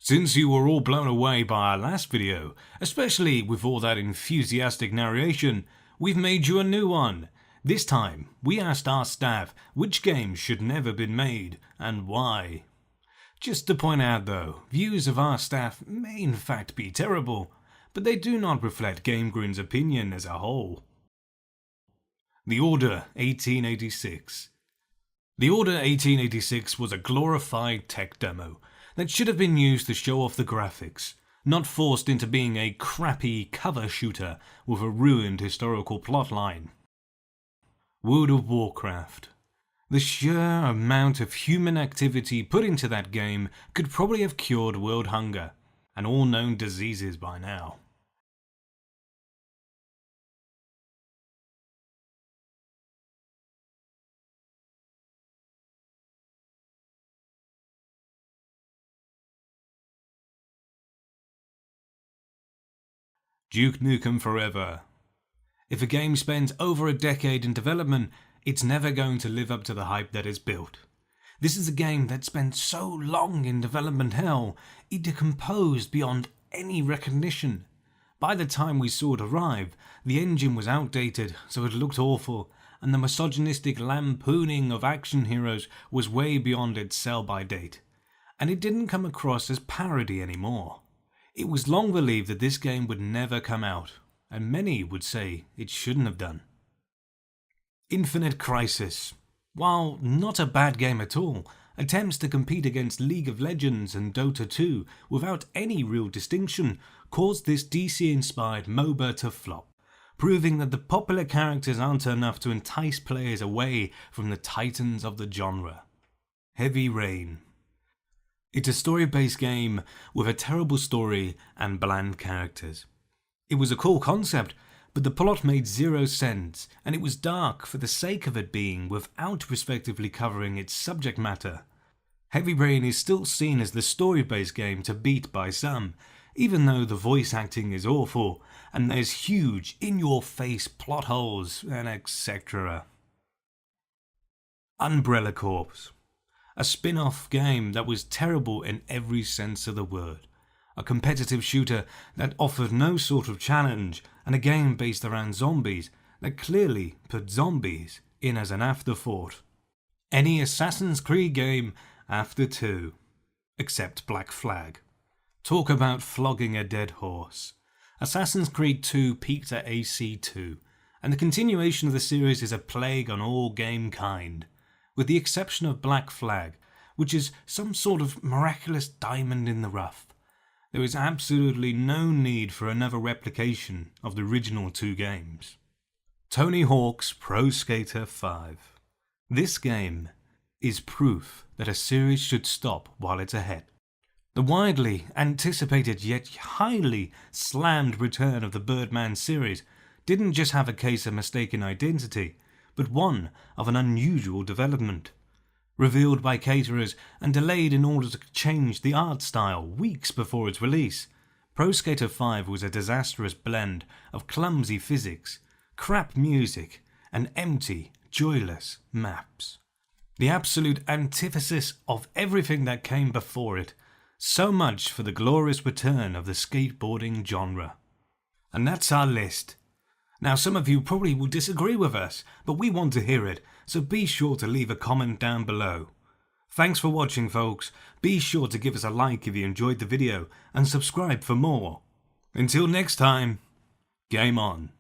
Since you were all blown away by our last video, especially with all that enthusiastic narration, we've made you a new one. This time, we asked our staff which games should never been made and why. Just to point out though, views of our staff may in fact be terrible, but they do not reflect GameGrin's opinion as a whole. The Order 1886. The Order 1886 was a glorified tech demo that should have been used to show off the graphics, not forced into being a crappy cover shooter with a ruined historical plotline. World of Warcraft. The sheer amount of human activity put into that game could probably have cured world hunger and all known diseases by now. Duke Nukem Forever. If a game spends over a decade in development, it's never going to live up to the hype that it's built. This is a game that spent so long in development hell, it decomposed beyond any recognition. By the time we saw it arrive, the engine was outdated, so it looked awful, and the misogynistic lampooning of action heroes was way beyond its sell-by date. And it didn't come across as parody anymore. It was long believed that this game would never come out, and many would say it shouldn't have done. Infinite Crisis. While not a bad game at all, attempts to compete against League of Legends and Dota 2 without any real distinction caused this DC-inspired MOBA to flop, proving that the popular characters aren't enough to entice players away from the titans of the genre. Heavy Rain. It's a story-based game with a terrible story and bland characters. It was a cool concept, but the plot made zero sense, and it was dark for the sake of it being without respectively covering its subject matter. Heavy Rain is still seen as the story-based game to beat by some, even though the voice acting is awful, and there's huge in-your-face plot holes, and etc. Umbrella Corps. A spin-off game that was terrible in every sense of the word. A competitive shooter that offered no sort of challenge, and a game based around zombies that clearly put zombies in as an afterthought. Any Assassin's Creed game after 2. Except Black Flag. Talk about flogging a dead horse. Assassin's Creed 2 peaked at AC2, and the continuation of the series is a plague on all game kind. With the exception of Black Flag, which is some sort of miraculous diamond in the rough. There is absolutely no need for another replication of the original 2 games. Tony Hawk's Pro Skater 5. This game is proof that a series should stop while it's ahead. The widely anticipated yet highly slammed return of the Birdman series didn't just have a case of mistaken identity, but one of an unusual development. Revealed by caterers and delayed in order to change the art style weeks before its release, Pro Skater 5 was a disastrous blend of clumsy physics, crap music, and empty, joyless maps. The absolute antithesis of everything that came before it. So much for the glorious return of the skateboarding genre. And that's our list. Now some of you probably will disagree with us, but we want to hear it, so be sure to leave a comment down below. Thanks for watching folks, be sure to give us a like if you enjoyed the video, and subscribe for more. Until next time, game on.